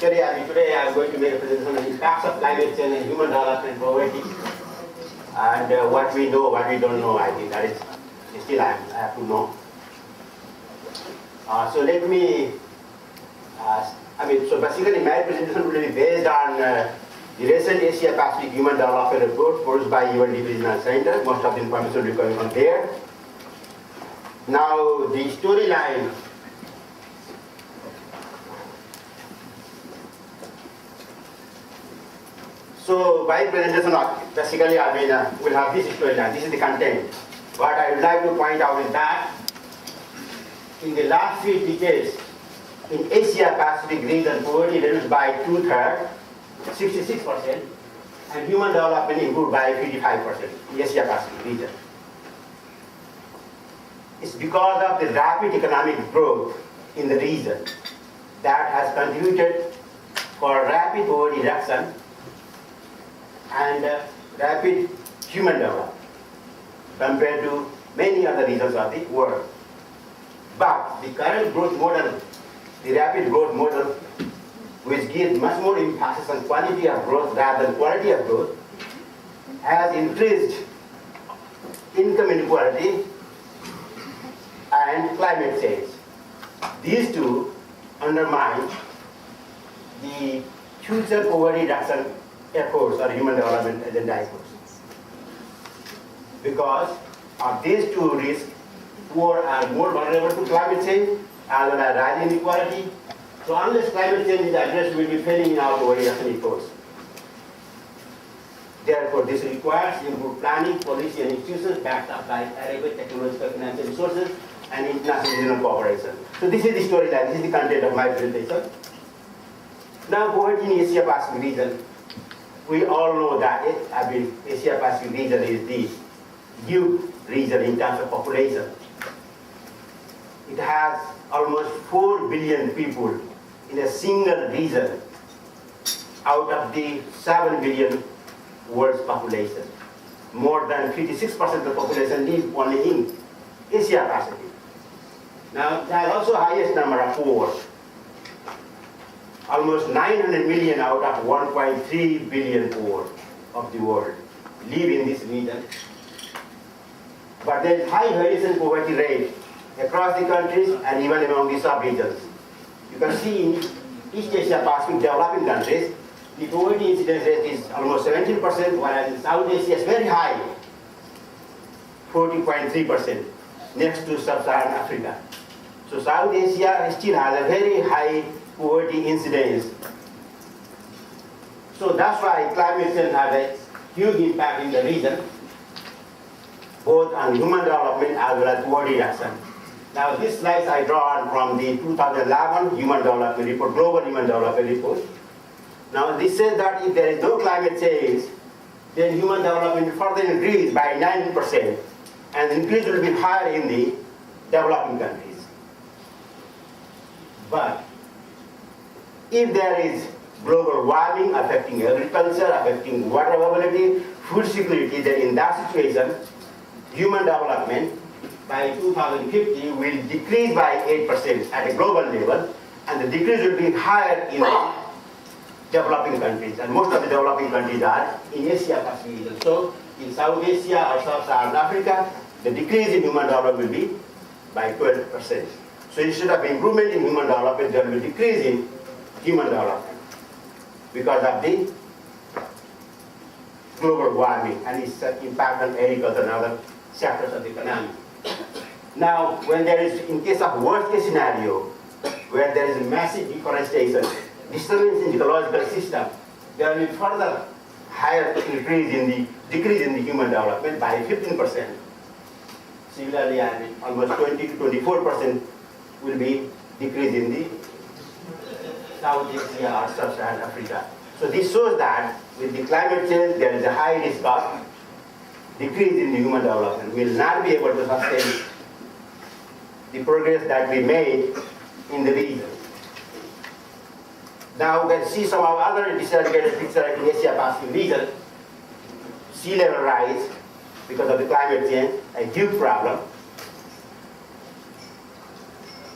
Today I am going to make a presentation on the impacts of climate change and human development poverty, and what we know, what we don't know. I think that is still I have to know. So let me. So basically, my presentation will be based on the recent Asia Pacific Human Development Report produced by UNDP Regional Center. Most of the information will be coming from there. Now the storyline. So my presentation, basically, will have this storyline. This is the content. What I would like to point out is that in the last 3 decades, in Asia Pacific region, poverty reduced by 2/3, 66%, and human development improved by 55% in Asia Pacific region. It's because of the rapid economic growth in the region that has contributed for rapid poverty reduction and rapid human development compared to many other regions of the world. But the current growth model, the rapid growth model, which gives much more emphasis on quantity of growth rather than quality of growth, has increased income inequality and climate change. These two undermine the future poverty reduction efforts or human development agenda efforts. Because of these two risks, poor are more vulnerable to climate change as well as rising inequality. So unless climate change is addressed, we will be failing in our poverty reduction efforts. Therefore, this requires improved planning, policy, and institutions backed up by adequate technological financial resources and international regional cooperation. So this is the storyline, this is the content of my presentation. Now, poverty in Asia Pacific region. We all know that Asia Pacific region is the huge region in terms of population. It has almost 4 billion people in a single region out of the 7 billion world's population. More than 56% of the population live only in Asia Pacific. Now, there are also highest number of poor. Almost 900 million out of 1.3 billion poor of the world live in this region. But there is high variation poverty rate across the countries and even among the sub-regions. You can see in East Asia Pacific developing countries, the poverty incidence rate is almost 17%, whereas in South Asia is very high, 40.3%, next to Sub-Saharan Africa. So South Asia still has a very high poverty incidence. So that's why climate change has a huge impact in the region, both on human development as well as poverty reduction. Now, these slides I drawn from the 2011 Human Development Report, Global Human Development Report. Now, this says that if there is no climate change, then human development will further increase by 9%, and the increase will be higher in the developing countries. But if there is global warming affecting agriculture, affecting water availability, food security, then in that situation, human development by 2050 will decrease by 8% at a global level, and the decrease will be higher in the developing countries, and most of the developing countries are in Asia Pacific region. So in South Asia or Sub-Saharan Africa, the decrease in human development will be by 12%. So instead of improvement in human development, there will be decrease in human development because of the global warming and its impact on agriculture and other sectors of the economy. Now, when there is, in case of worst case scenario, where there is massive deforestation, disturbance in the ecological system, there will be further higher decrease in the human development by 15%. Similarly, almost 20 to 24% will be decrease in the South Asia or Sub-Saharan Africa. So this shows that with the climate change, there is a high risk of decrease in the human development. We will not be able to sustain the progress that we made in the region. Now we can see some of other disaggregated pictures in Asia Pacific region. Sea level rise because of the climate change, a huge problem.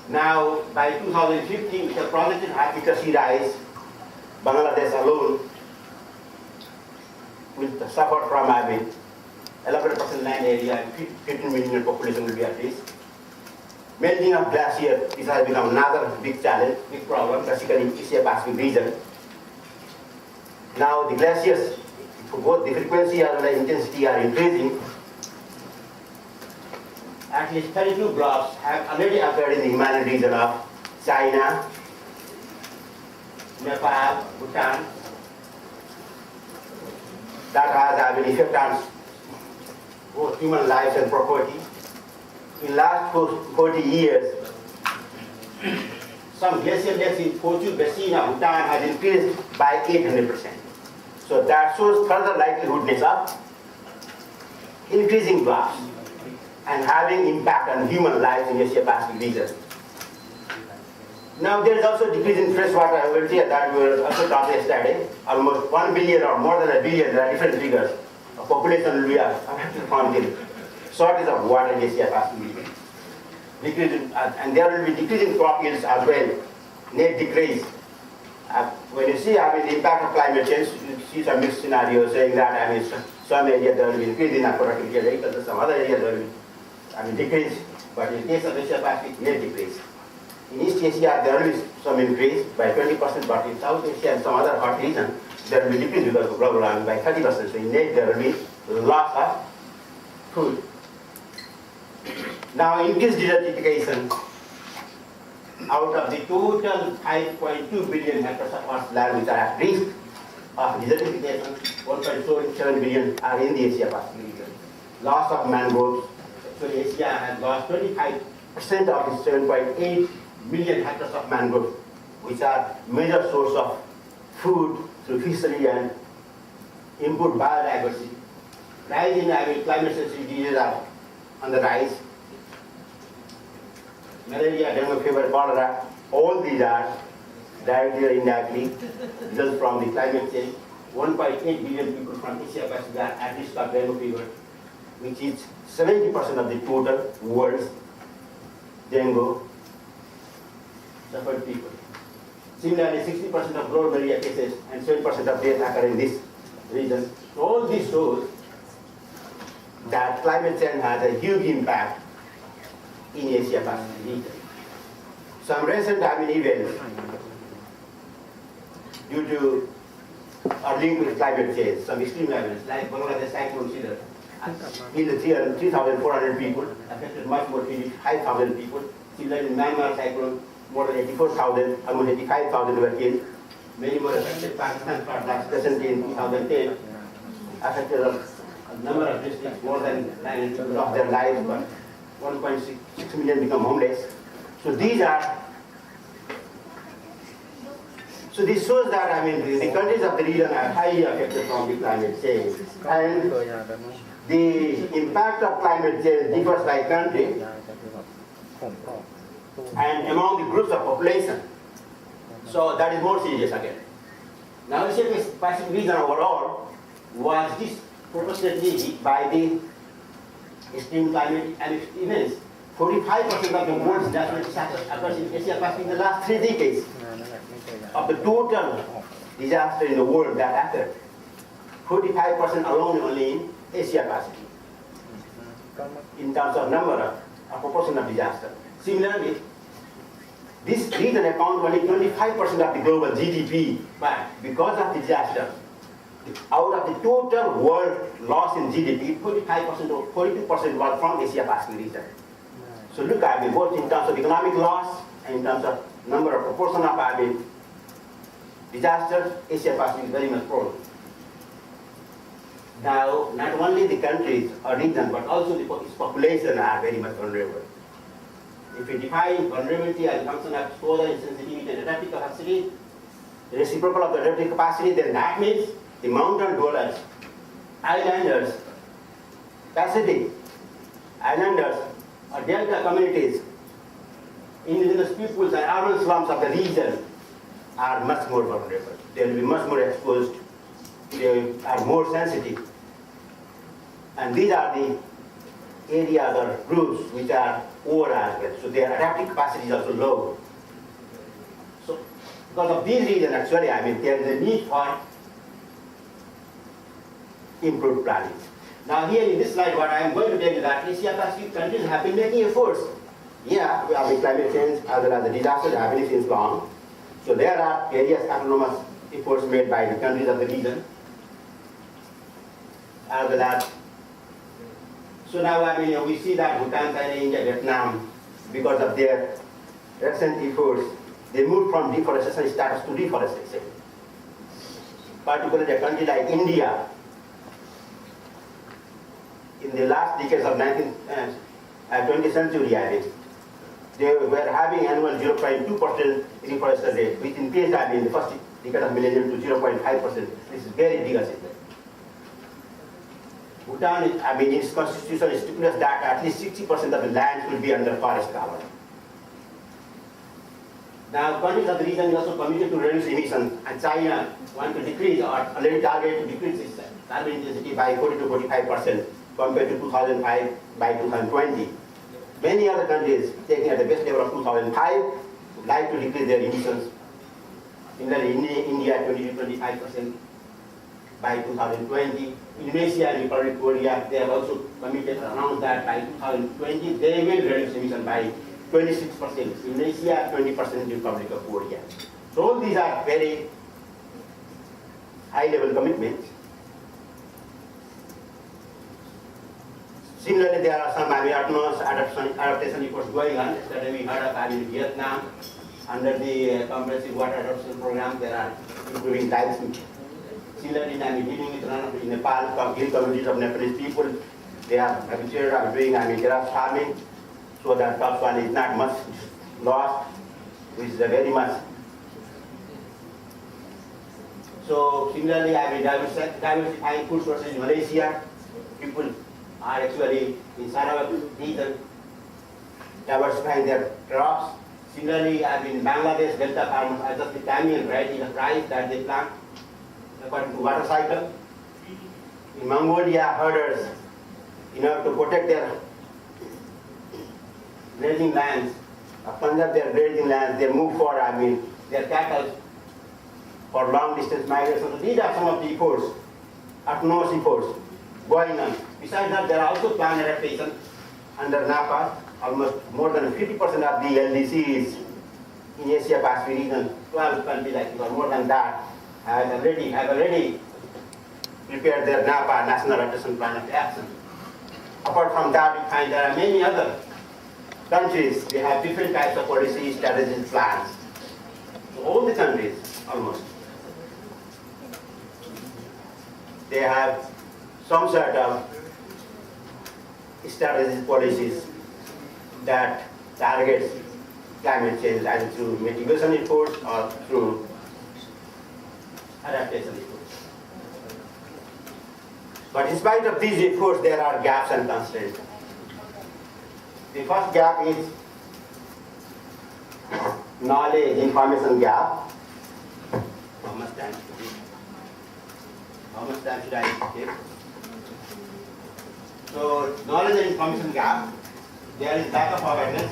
Now, by 2050, we have projected high sea rise Bangladesh alone will suffer from having 11% land area and 15 million population will be at risk. Melting of glacier, this has become another big challenge, big problem, basically in Asia Pacific region. Now the glaciers, both the frequency and the intensity are increasing. At least 32 blocks have already occurred in the Himalayan region of China, Nepal, Bhutan. That has had an effect on both human lives and property. In last 40 years, some glacier depths in Kochu Basin of Bhutan has increased by 800%. So that shows further likelihoodness of increasing blocks and having impact on human lives in Asia Pacific region. Now there is also a decrease in freshwater availability that we were also talking yesterday. Almost 1 billion or more than 1 billion, there are different figures. A population will be affected from the shortage of water in Asia Pacific region. And there will be decreasing crop yields as well, net decrease. When you see the impact of climate change, you see some mixed scenarios saying that some areas there will be increase in productivity of agriculture, some other areas there will be decrease. But in case of Asia Pacific, net decrease. In East Asia, there will be some increase by 20%, but in South Asia and some other hot regions, there will be decrease because of global warming by 30%. So in net, there will be loss of food. Now, increased desertification. Out of the total 5.2 billion hectares of Earth's land which are at risk of desertification, 1.7 billion are in the Asia Pacific region. Loss of mangroves. Actually, Asia has lost 25% of its 7.8 million hectares of mangroves, which are major source of food through fishery and input biodiversity. Rise in climate sensitive diseases are on the rise. Malaria, dengue fever, cholera, all these are directly or indirectly results from the climate change. 1.8 billion people from Asia Pacific are at risk of dengue fever, which is 70% of the total world's dengue suffered people. Similarly, 60% of rural malaria cases and 7% of deaths occur in this region. So all this shows that climate change has a huge impact in Asia Pacific region. Some recent events due to or linked with climate change, some extreme events like Bangladesh cyclone Sidr, killed 3,400 people, affected much more, 5,000 people. Similarly, in Myanmar cyclone, more than 84,000, almost 85,000 were killed. Many more affected Pakistan flood like recently in 2010, affected a number of districts, more than 900 people lost their lives, but 1.6 million become homeless. So these are, so this shows that the countries of the region are highly affected from the climate change. And the impact of climate change differs by country and among the groups of population. So that is more serious again. Now Asia Pacific region overall was disproportionately hit by the extreme climate and events. 45% of the world's natural disasters occurs in Asia Pacific in the last 3 decades. Of the total disaster in the world that occurred, 45% alone only in Asia Pacific, in terms of number of proportion of disaster. Similarly, this region accounts only 25% of the global GDP, but because of disaster, out of the total world loss in GDP, 45% or 42% was from Asia Pacific region. So look at both in terms of economic loss and in terms of number of proportion of disasters, Asia Pacific is very much prone. Now, not only the countries or region, but also its population are very much vulnerable. If we define vulnerability as a function of exposure, insensitivity, and adaptive capacity, the reciprocal of the adaptive capacity, then that means the mountain dwellers, islanders, Pacific, islanders, or delta communities, indigenous peoples and urban slums of the region are much more vulnerable. They will be much more exposed. They are more sensitive. And these are the areas or groups which are poor as well. So their adaptive capacity is also low. So Because of these reasons, actually, there is a need for improved planning. Now here in this slide, what I am going to tell you that Asia Pacific countries have been making efforts. Yeah, climate change as well as the disasters have been since long. So there are various autonomous efforts made by the countries of the region, as well as. So now we see that Bhutan, China, India, Vietnam, because of their recent efforts, they moved from deforestation status to reforestation. Particularly a country like India, in the last decades of 20th century, they were having annual 0.2% reforestation rate, which increased in the first decade of millennium to 0.5%. This is very big achievement. Bhutan, its constitution stipulates that at least 60% of the land should be under forest cover. Now, countries of the region also committed to reduce emissions, and China wants to decrease or already target to decrease its carbon intensity by 40 to 45% compared to 2005 by 2020. Many other countries, taking at the best level of 2005, would like to decrease their emissions. Similarly, India 20 to 25% by 2020. Indonesia and Republic of Korea, they have also committed and announced that by 2020 they will reduce emissions by 26%. Indonesia, 20% Republic of Korea. So all these are very high-level commitments. Similarly, there are some autonomous adaptation efforts going on. Yesterday we heard of Vietnam. Under the comprehensive water adoption program, there are improving times. Similarly, dealing with runoff in Nepal, hill communities of Nepalese people, they are habituated of doing terrace farming, so that topsoil is not much lost, which is very much. So similarly, diversifying food sources in Malaysia. People are actually in Sarawak region diversifying their crops. Similarly, in Bangladesh, Delta farmers adjust the timing and variety of rice that they plant according to water cycle. In Mongolia, herders, in order to protect their grazing lands, conserve their grazing lands, they move for their cattle for long distance migration. So these are some of the efforts, autonomous efforts going on. Besides that, there are also plant adaptation under NAPA. Almost more than 50% of the LDCs in Asia Pacific region, 12 countries, I think, or more than that, have already prepared their NAPA, National Adaptation Plan of Action. Apart from that, we find there are many other countries, they have different types of policy, strategies, plans. So all the countries, almost, they have some sort of strategies, policies that targets climate change either through mitigation efforts or through adaptation efforts. But in spite of these efforts, there are gaps and constraints. The first gap is knowledge information gap. How much time should I take? So knowledge and information gap. There is lack of awareness.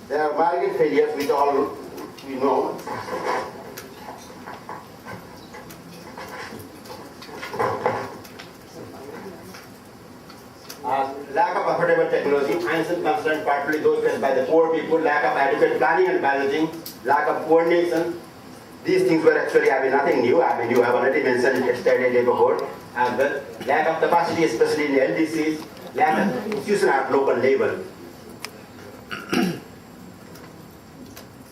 There are market failures, which all we know. Lack of affordable technology, financial constraints, particularly those faced by the poor people, lack of adequate planning and balancing, lack of coordination. These things were actually nothing new. You have already mentioned it yesterday before as well. Lack of capacity, especially in LDCs, lack of institution at local level.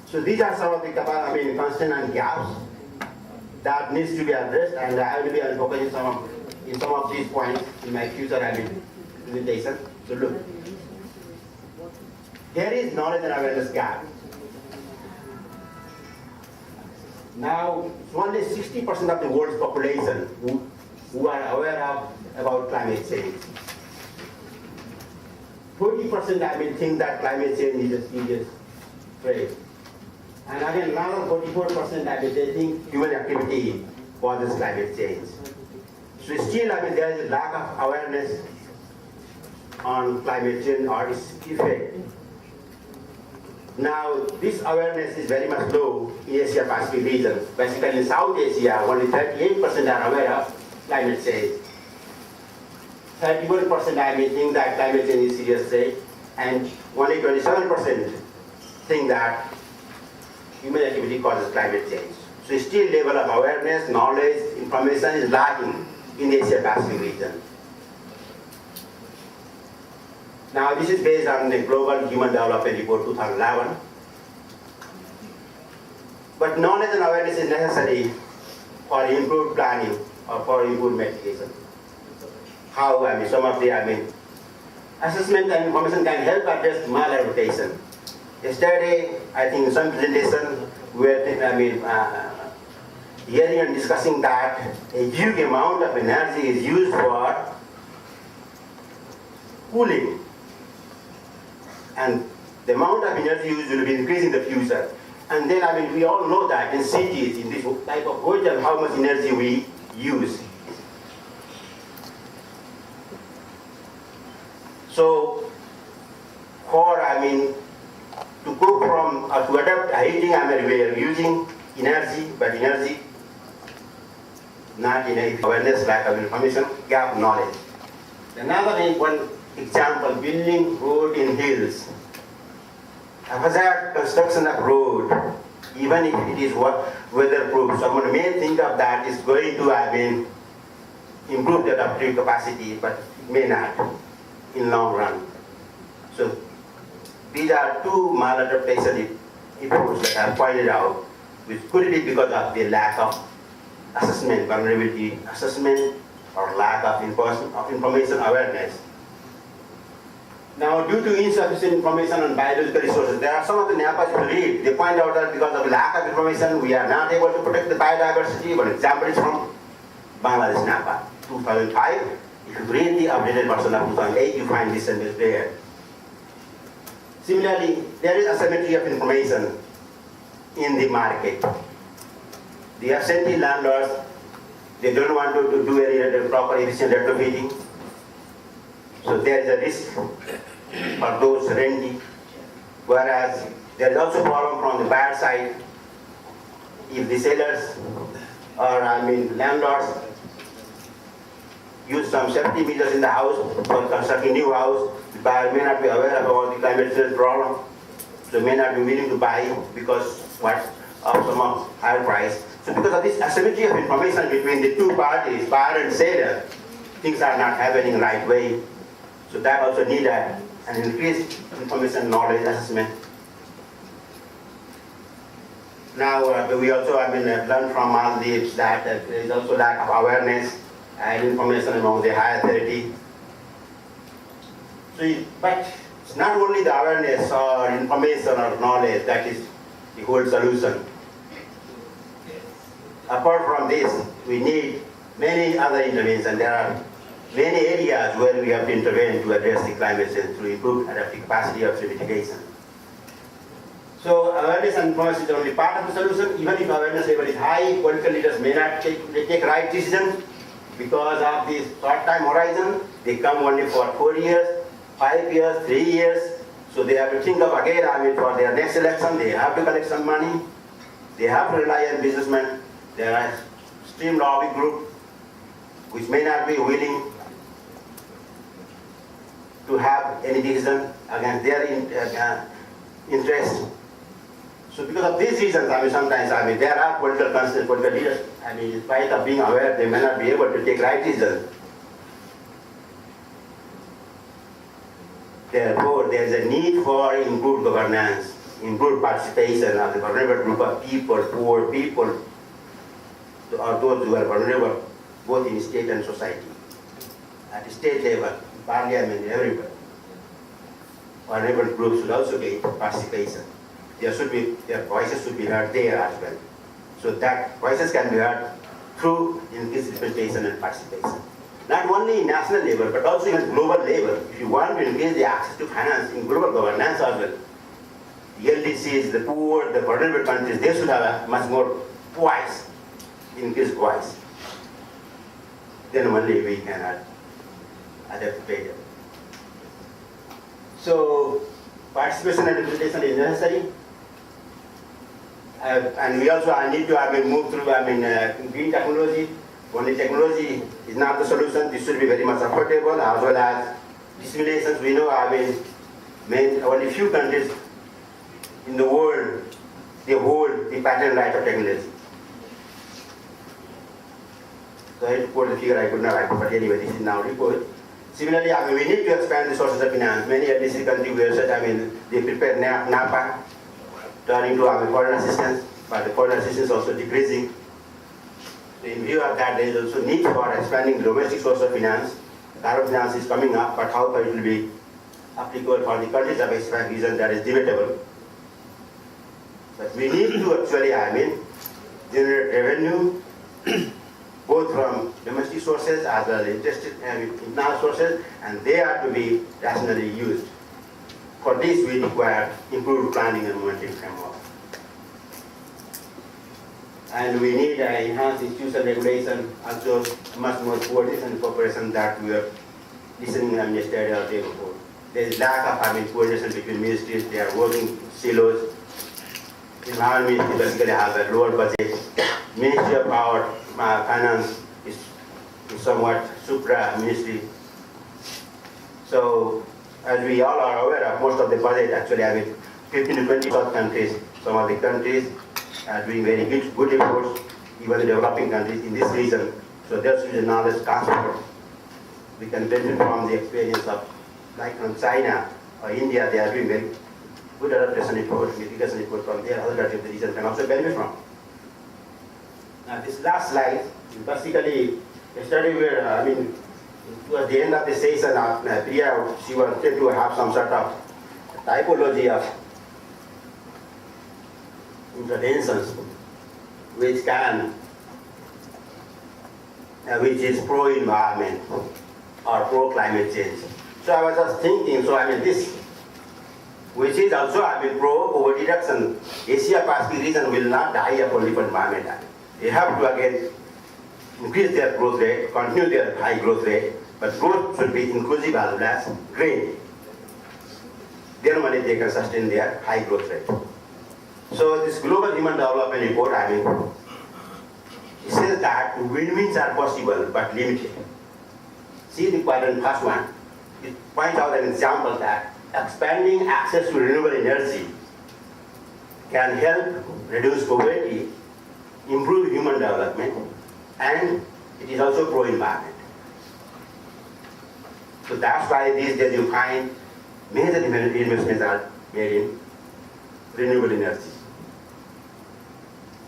So these are some of the constraints and gaps that needs to be addressed, and I will be focusing in some of these points in my future presentation. So look, there is knowledge and awareness gap. Now, only 60% of the world's population who are aware about climate change. 40% think that climate change is a serious threat. And again, another 44% they think human activity causes climate change. So still, I mean, there is a lack of awareness on climate change or its effect. Now, this awareness is very much low in Asia Pacific region. Basically, in South Asia, only 38% are aware of climate change. 31% I mean think that climate change is serious threat, and only 27% think that human activity causes climate change. So still level of awareness, knowledge, information is lacking in the Asia Pacific region. Now this is based on the Global Human Development Report 2011. But knowledge and awareness is necessary for improved planning or for improved mitigation. How, I mean, some of the, assessment and information can help address maladaptation. Yesterday, I think in some presentation, we were, hearing and discussing that a huge amount of energy is used for cooling. And the amount of energy used will be increasing in the future. And then, we all know that in cities, in this type of hotel, how much energy we use. So, for, to go from, to adapt heating, we are using energy, but energy, not enough awareness, lack of information, gap knowledge. Another one example, building road in hills. Hazard construction of road, even if it is weatherproof, someone may think of that is going to, improve the adaptive capacity, but it may not in long run. So these are two maladaptation efforts that are pointed out, which could be because of the lack of assessment, vulnerability assessment, or lack of information awareness. Now, due to insufficient information on biological resources, there are some of the NAPAs you read, they point out that because of lack of information, we are not able to protect the biodiversity. One example is from Bangladesh NAPA, 2005. If you read the updated version of 2008, you find this sentence there. Similarly, there is asymmetry of information in the market. The absentee landlords, they don't want to do any proper efficient retrofitting. So there is a risk for those renting. Whereas there is also problem from the buyer side. If the sellers or landlords use some safety measures in the house for constructing new house, the buyer may not be aware about the climate change problem, so may not be willing to buy because of some higher price. So because of this asymmetry of information between the two parties, buyer and seller, things are not happening right way. So that also need an increased information knowledge assessment. Now we also learned from all this that there is also lack of awareness and information among the higher authority. So, but it's not only the awareness or information or knowledge that is the whole solution. Apart from this, we need many other interventions. There are many areas where we have to intervene to address the climate change to improve adaptive capacity of mitigation. So awareness and information is only part of the solution. Even if awareness level is high, political leaders may not take right decisions because of this short time horizon. They come only for 4 years, 5 years, 3 years. So they have to think of again, for their next election, they have to collect some money. They have to rely on businessmen. There are extreme lobby group which may not be willing to have any decision against their interest. So because of these reasons, sometimes there are political concerns, political leaders, in spite of being aware, they may not be able to take right decisions. Therefore, there is a need for improved governance, improved participation of the vulnerable group of people, poor people, or those who are vulnerable, both in state and society. At the state level, parliament, everywhere. Vulnerable groups should also get participation. Their voices should be heard there as well. So that voices can be heard through increased representation and participation. Not only in national level, but also in global level. If you want to increase the access to finance in global governance as well, the LDCs, the poor, the vulnerable countries, they should have a much more voice, increased voice. then only we can adapt better. So participation and implementation is necessary. And we also need to move through green technology. Only technology is not the solution. This should be very much affordable as well as disseminations. We know only few countries in the world they hold the patent right of technology. So I report the figure I could not write, but anyway, this is now report. Similarly, we need to expand the sources of finance. Many LDC countries were such, they prepare NAPA, turning to foreign assistance, but the foreign assistance is also decreasing. So in view of that, there is also need for expanding the domestic source of finance. Direct finance is coming up, but how far it will be applicable for the countries of expat region, that is debatable. But we need to actually, generate revenue both from domestic sources as well as internal sources, and they are to be rationally used. For this, we require improved planning and monitoring framework. And we need enhanced institutional regulation, also much more coordination and cooperation that we are listening yesterday or day before. There is lack of coordination between ministries. They are working silos. Environment Ministry basically has a lower budget. Ministry of Power, Finance is somewhat supra-ministry. So, as we all are aware of, most of the budget actually 15 to 20 countries. Some of the countries are doing very good efforts, even the developing countries in this region. So there should be a knowledge transfer. We can benefit from the experience of, like from China or India, they are doing very good adaptation effort, mitigation effort from there. Other countries of the region can also benefit from. Now this last slide, basically, yesterday we were, towards the end of the session, Priya, she wanted to have some sort of typology of interventions which is pro-environment or pro-climate change. So I was just thinking, this, which is also pro-poverty reduction. Asia Pacific region will not die up only for environment. They have to again increase their growth rate, continue their high growth rate, but growth should be inclusive as well as green. Then only they can sustain their high growth rate. So this Global Human Development Report, it says that win-wins are possible but limited. See the quadrant first one. It points out an example that expanding access to renewable energy can help reduce poverty, improve human development, and it is also pro-environment. So that's why these days you find major investments are made in renewable energy.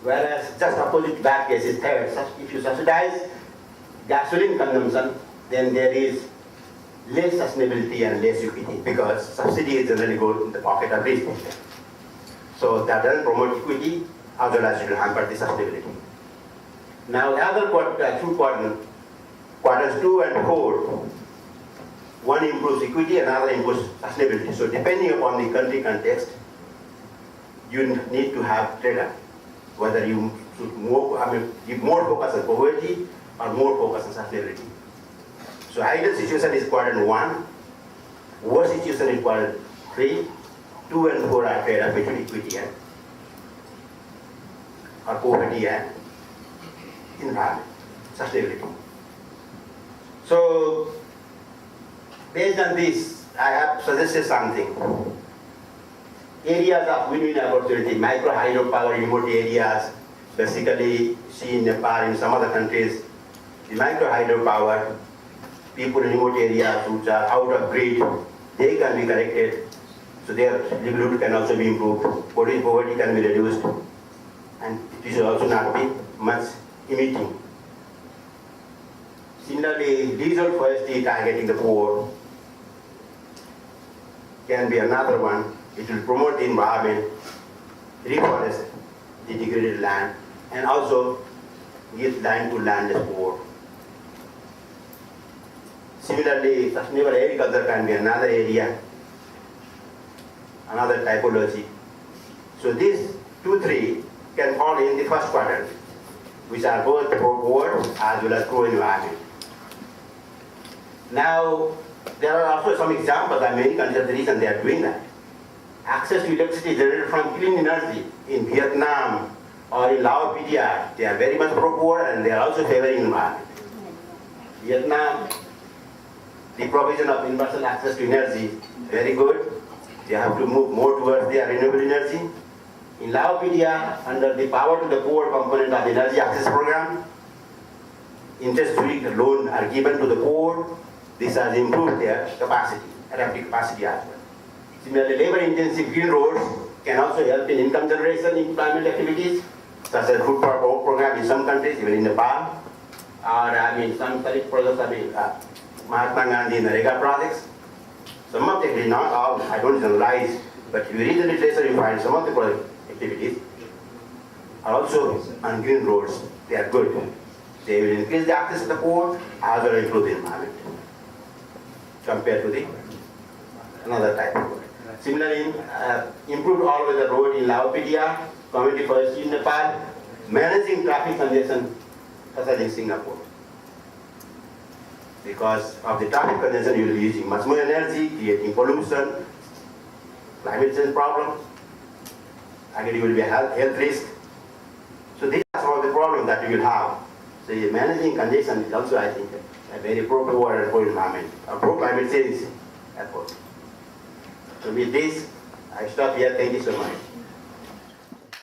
Whereas just opposite that case is third. If you subsidize gasoline consumption, then there is less sustainability and less equity, because subsidies generally go in the pocket of rich people. So that doesn't promote equity, as well as it will hamper the sustainability. Now the other two quadrants 2 and 4, one improves equity, another improves sustainability. So depending upon the country context, you need to have trade-off, whether you should give more focus on poverty or more focus on sustainability. So ideal situation is quadrant 1, worst situation is quadrant 3, 2 and 4 are trade-off between equity and or poverty and environment, sustainability. So based on this, I have suggested something. Areas of win-win opportunity, micro hydropower in remote areas, basically see in Nepal, in some other countries, the micro hydropower, people in remote areas which are out of grid, they can be corrected, so their livelihood can also be improved, poverty can be reduced, and it should also not be much emitting. Similarly, diesel forestry targeting the poor can be another one. It will promote the environment, reforest the degraded land, and also give land to landless poor. Similarly, sustainable agriculture can be another area, another typology. So these 2, 3 can fall in the first quadrant, which are both pro-poor as well as pro-environment. Now, there are also some examples that many countries are the reason they are doing that. Access to electricity generated from clean energy in Vietnam or in Laos, PDR, they are very much pro-poor and they are also favoring environment. Vietnam, the provision of universal access to energy, very good. They have to move more towards their renewable energy. In Laos, PDR, under the power to the poor component of the energy access program, interest-free loans are given to the poor. This has improved their capacity, adaptive capacity as well. Similarly, labor-intensive green roads can also help in income generation, employment activities, such as food for all program in some countries, even in Nepal, or some such projects, Mahatma Gandhi Narega projects. Some of them, not all, I don't generalize, but if you read the literature, you find some of the project activities are also on green roads. They are good. They will increase the access to the poor, as well as improve the environment, compared to the another type of road. Similarly, improved all-weather road in Laos, PDR, community forestry in Nepal, managing traffic congestion, such as in Singapore. Because of the traffic congestion, you will be using much more energy, creating pollution, climate change problems. Again, you will be a health risk. So these are some of the problems that you will have. So managing congestion is also, I think, a very pro-poor and pro-environment, pro-climate change approach. So with this, I stop here. Thank you so much.